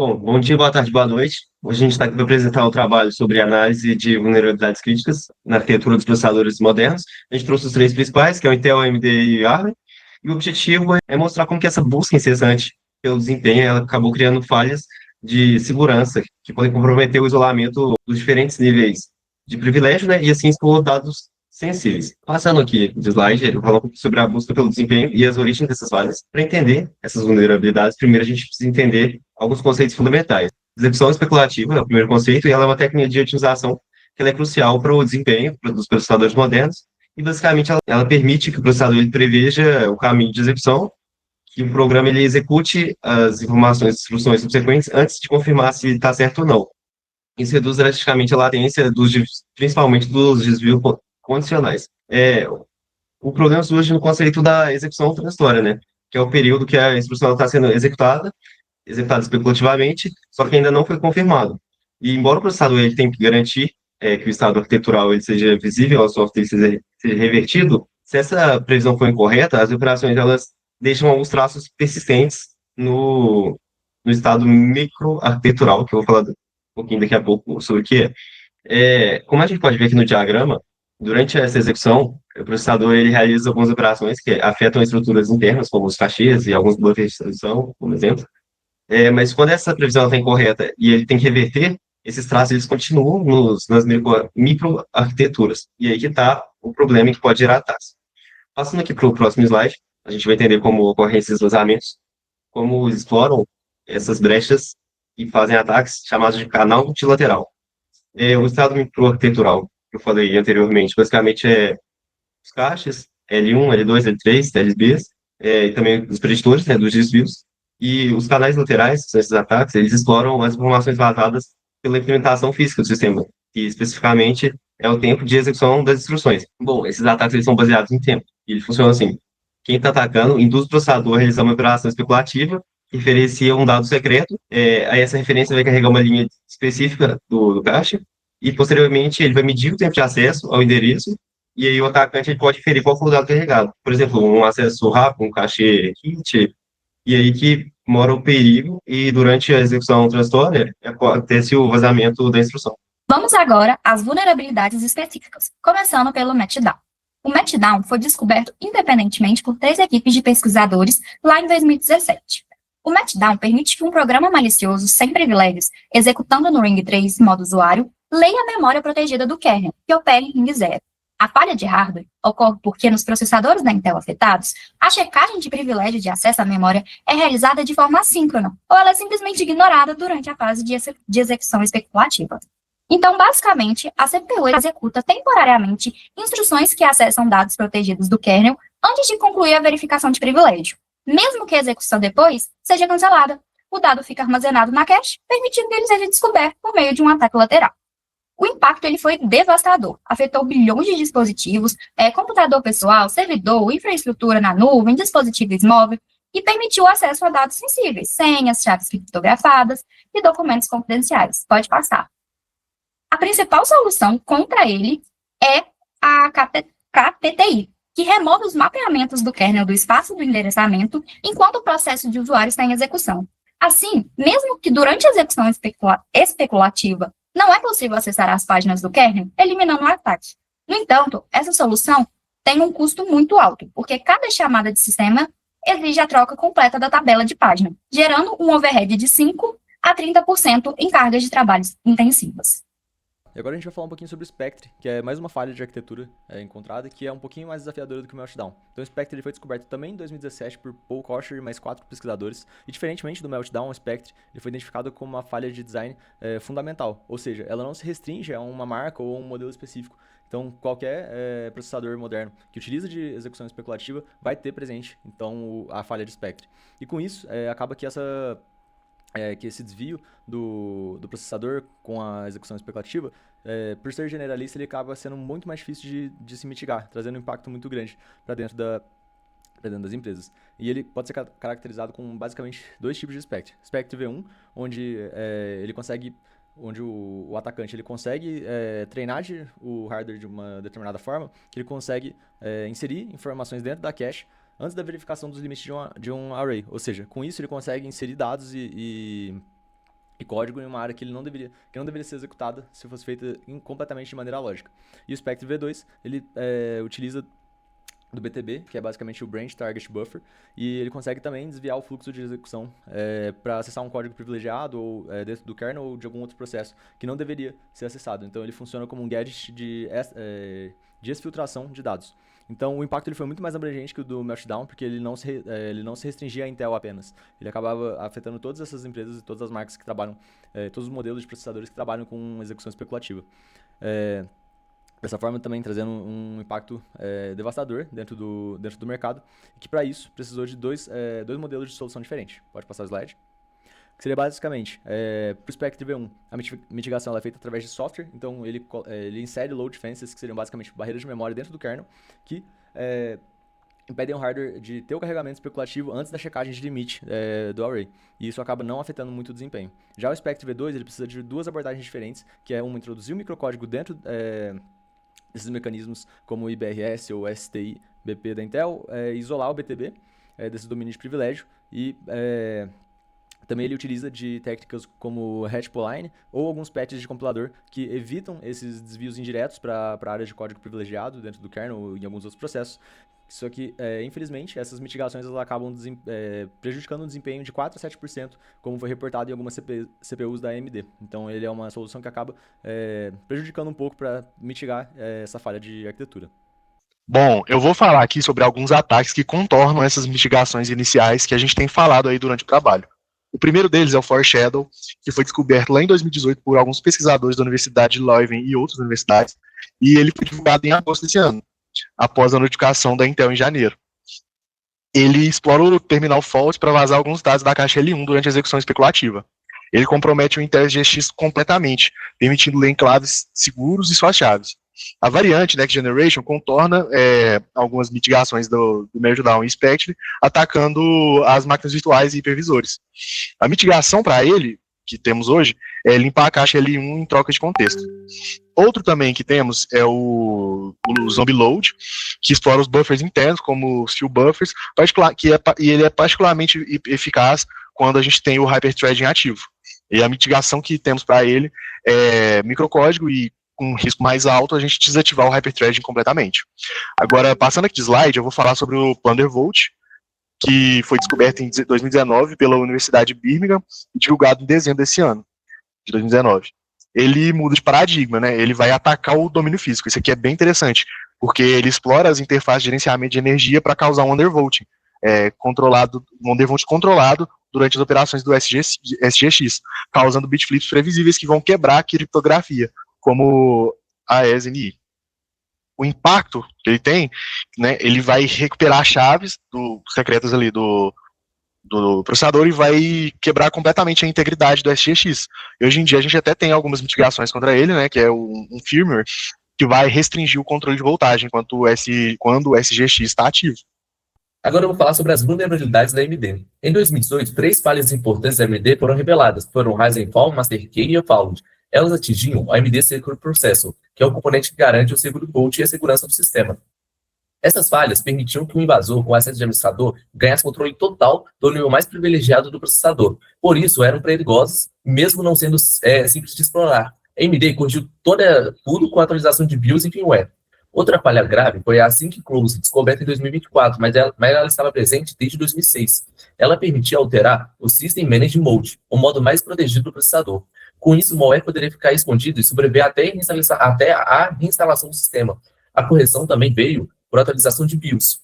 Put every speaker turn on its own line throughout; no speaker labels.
Bom dia, boa tarde, boa noite. Hoje a gente está aqui para apresentar o trabalho sobre análise de vulnerabilidades críticas na arquitetura dos processadores modernos. A gente trouxe os três principais, que é o Intel, AMD e Arm, e o objetivo é mostrar como que essa busca incessante pelo desempenho ela acabou criando falhas de segurança que podem comprometer o isolamento dos diferentes níveis de privilégio, né, e assim expor dados sensíveis. Passando aqui o slide, eu falo um pouco sobre a busca pelo desempenho e as origens dessas falhas. Para entender essas vulnerabilidades, primeiro a gente precisa entender alguns conceitos fundamentais. Execução especulativa é o primeiro conceito, e ela é uma técnica de otimização que ela é crucial para o desempenho dos processadores modernos, e basicamente ela permite que o processador ele preveja o caminho de execução, que o programa ele execute as informações, instruções subsequentes antes de confirmar se está certo ou não. Isso reduz drasticamente a latência, principalmente dos desvios condicionais. O problema surge no conceito da execução transitória, né? Que é o período que a instrução está sendo executado especulativamente, só que ainda não foi confirmado. E embora o processador ele tenha que garantir que o estado arquitetural ele seja visível ao software seja revertido, se essa previsão for incorreta, as operações elas deixam alguns traços persistentes no estado microarquitetural, que eu vou falar um pouquinho daqui a pouco sobre o que é. Como a gente pode ver aqui no diagrama, durante essa execução, o processador ele realiza algumas operações que afetam estruturas internas, como os caches e alguns buffers de transição, por exemplo. Mas quando essa previsão está incorreta e ele tem que reverter, esses traços eles continuam nas microarquiteturas. E aí que está o problema que pode gerar ataques. Passando aqui para o próximo slide, a gente vai entender como ocorrem esses vazamentos, como exploram essas brechas e fazem ataques chamados de canal multilateral. O estado microarquitetural, que eu falei anteriormente, basicamente é os caches, L1, L2, L3, LBs, e também os preditores, né, dos desvios. E os canais laterais, que são esses ataques, eles exploram as informações vazadas pela implementação física do sistema, que especificamente é o tempo de execução das instruções. Bom, esses ataques eles são baseados em tempo. E ele funciona assim: quem está atacando induz o processador a realizar uma operação especulativa que referencia um dado secreto. Aí essa referência vai carregar uma linha específica do cache, e posteriormente ele vai medir o tempo de acesso ao endereço, e aí o atacante ele pode inferir qual foi o dado carregado. Por exemplo, um acesso rápido, um cache hit, e aí que mora o perigo, e durante a execução transitória acontece o vazamento da instrução.
Vamos agora às vulnerabilidades específicas, começando pelo Meltdown. O Meltdown foi descoberto independentemente por três equipes de pesquisadores lá em 2017. O Meltdown permite que um programa malicioso sem privilégios, executando no Ring 3 modo usuário, leia a memória protegida do kernel, que opera em Ring 0. A falha de hardware ocorre porque nos processadores da Intel afetados, a checagem de privilégio de acesso à memória é realizada de forma assíncrona, ou ela é simplesmente ignorada durante a fase de execução especulativa. Então, basicamente, a CPU executa temporariamente instruções que acessam dados protegidos do kernel antes de concluir a verificação de privilégio. Mesmo que a execução depois seja cancelada, o dado fica armazenado na cache, permitindo que ele seja descoberto por meio de um ataque lateral. O impacto ele foi devastador, afetou bilhões de dispositivos, computador pessoal, servidor, infraestrutura na nuvem, dispositivos móveis, e permitiu acesso a dados sensíveis, senhas, chaves criptografadas e documentos confidenciais. Pode passar. A principal solução contra ele é a KPTI, que remove os mapeamentos do kernel do espaço do endereçamento enquanto o processo de usuário está em execução. Assim, mesmo que durante a execução especulativa não é possível acessar as páginas do kernel, eliminando o ataque. No entanto, essa solução tem um custo muito alto, porque cada chamada de sistema exige a troca completa da tabela de página, gerando um overhead de 5 a 30% em cargas de trabalhos intensivas.
E agora a gente vai falar um pouquinho sobre o Spectre, que é mais uma falha de arquitetura encontrada, que é um pouquinho mais desafiadora do que o Meltdown. Então o Spectre ele foi descoberto também em 2017 por Paul Kocher e mais 4 pesquisadores, e diferentemente do Meltdown, o Spectre ele foi identificado como uma falha de design fundamental, ou seja, ela não se restringe a uma marca ou a um modelo específico. Então, qualquer processador moderno que utiliza de execução especulativa vai ter presente então, a falha de Spectre. E com isso, acaba que que esse desvio do processador com a execução especulativa, por ser generalista, ele acaba sendo muito mais difícil de se mitigar, trazendo um impacto muito grande para dentro das empresas. E ele pode ser caracterizado com basicamente dois tipos de Spectre. Spectre V1, onde o atacante ele consegue treinar o hardware de uma determinada forma, que ele consegue inserir informações dentro da cache antes da verificação dos limites de um array. Ou seja, com isso ele consegue inserir dados e e código em uma área que não deveria ser executada se fosse feita completamente de maneira lógica. E o Spectre V2, ele utiliza do BTB, que é basicamente o Branch Target Buffer, e ele consegue também desviar o fluxo de execução para acessar um código privilegiado ou dentro do kernel ou de algum outro processo que não deveria ser acessado. Então ele funciona como um gadget de exfiltração de dados. Então o impacto ele foi muito mais abrangente que o do Meltdown, porque ele não se restringia a Intel apenas. Ele acabava afetando todas essas empresas e todas as marcas que trabalham, todos os modelos de processadores que trabalham com execução especulativa. Dessa forma também trazendo um impacto devastador dentro do mercado, e que para isso precisou de dois modelos de solução diferentes. Pode passar o slide. Que seria basicamente, para o Spectre V1, a mitigação ela é feita através de software, então ele insere load defenses, que seriam basicamente barreiras de memória dentro do kernel, que impedem o hardware de ter o carregamento especulativo antes da checagem de limite do array. E isso acaba não afetando muito o desempenho. Já o Spectre V2 ele precisa de duas abordagens diferentes, que é uma introduzir o microcódigo dentro desses mecanismos como o IBRS ou STI BP da Intel, isolar o BTB desse domínio de privilégio e também ele utiliza de técnicas como hash poline ou alguns patches de compilador que evitam esses desvios indiretos para áreas de código privilegiado dentro do kernel ou em alguns outros processos. Só que, infelizmente, essas mitigações elas acabam prejudicando o desempenho de 4 a 7%, como foi reportado em algumas CPUs da AMD. Então, ele é uma solução que acaba prejudicando um pouco para mitigar essa falha de arquitetura.
Bom, eu vou falar aqui sobre alguns ataques que contornam essas mitigações iniciais que a gente tem falado aí durante o trabalho. O primeiro deles é o Foreshadow, que foi descoberto lá em 2018 por alguns pesquisadores da Universidade de Leuven e outras universidades, e ele foi divulgado em agosto desse ano, após a notificação da Intel em janeiro. Ele explora o terminal fault para vazar alguns dados da caixa L1 durante a execução especulativa. Ele compromete o Intel SGX completamente, permitindo ler enclaves seguros e suas chaves. A variante Next Generation contorna algumas mitigações do Meltdown e Spectre, atacando as máquinas virtuais e hipervisores. A mitigação para ele, que temos hoje, é limpar a caixa L1 em troca de contexto. Outro também que temos é o Zombie Load, que explora os buffers internos, como os fill buffers, e ele é particularmente eficaz quando a gente tem o hyperthreading ativo. E a mitigação que temos para ele é microcódigo e com um risco mais alto, a gente desativar o hyperthreading completamente. Agora, passando aqui de slide, eu vou falar sobre o Plundervolt, que foi descoberto em 2019 pela Universidade de Birmingham e divulgado em dezembro desse ano, de 2019. Ele muda de paradigma, né? Ele vai atacar o domínio físico. Isso aqui é bem interessante, porque ele explora as interfaces de gerenciamento de energia para causar um undervolting, um undervolt controlado durante as operações do SGX, causando bit flips previsíveis que vão quebrar a criptografia, como a ESNI. O impacto que ele tem, né, ele vai recuperar as chaves secretas ali do processador e vai quebrar completamente a integridade do SGX. E hoje em dia a gente até tem algumas mitigações contra ele, né, que é um firmware que vai restringir o controle de voltagem quando o SGX está ativo.
Agora eu vou falar sobre as vulnerabilidades da AMD. Em 2018, 3 falhas importantes da AMD foram reveladas. Foram o Rise and Fall, Masterkey e o Fallout. Elas atingiam o AMD Secure Processor, que é o componente que garante o seguro boot e a segurança do sistema. Essas falhas permitiam que o invasor, com acesso de administrador, ganhasse controle total do nível mais privilegiado do processador. Por isso, eram perigosas, mesmo não sendo simples de explorar. A AMD corrigiu tudo com a atualização de BIOS e firmware. Outra falha grave foi a Async Close, descoberta em 2024, mas ela estava presente desde 2006. Ela permitia alterar o System Managed Mode, o modo mais protegido do processador. Com isso, o malware poderia ficar escondido e sobreviver até a reinstalação do sistema. A correção também veio por atualização de BIOS.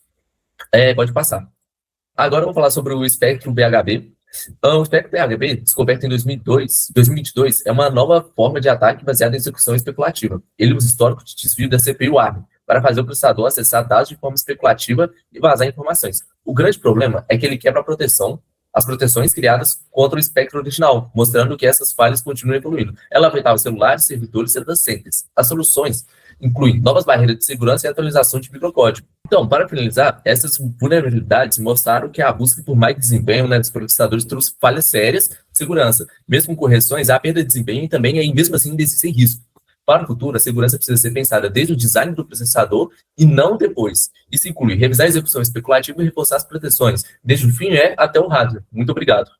Pode passar. Agora eu vou falar sobre o Spectrum BHB. O Spectrum BHB, descoberto em 2022, é uma nova forma de ataque baseada em execução especulativa. Ele usa histórico de desvio da CPU ARM para fazer o processador acessar dados de forma especulativa e vazar informações. O grande problema é que ele quebra as proteções criadas contra o Spectrum original, mostrando que essas falhas continuam evoluindo. Ela afetava celulares, servidores e data centers. As soluções incluem novas barreiras de segurança e atualização de microcódigo. Então, para finalizar, essas vulnerabilidades mostraram que a busca por mais desempenho dos processadores trouxe falhas sérias de segurança. Mesmo com correções, há perda de desempenho e também, mesmo assim, existe risco. Para o futuro, a segurança precisa ser pensada desde o design do processador e não depois. Isso inclui revisar a execução especulativa e reforçar as proteções, desde o firmware até o hardware. Muito obrigado.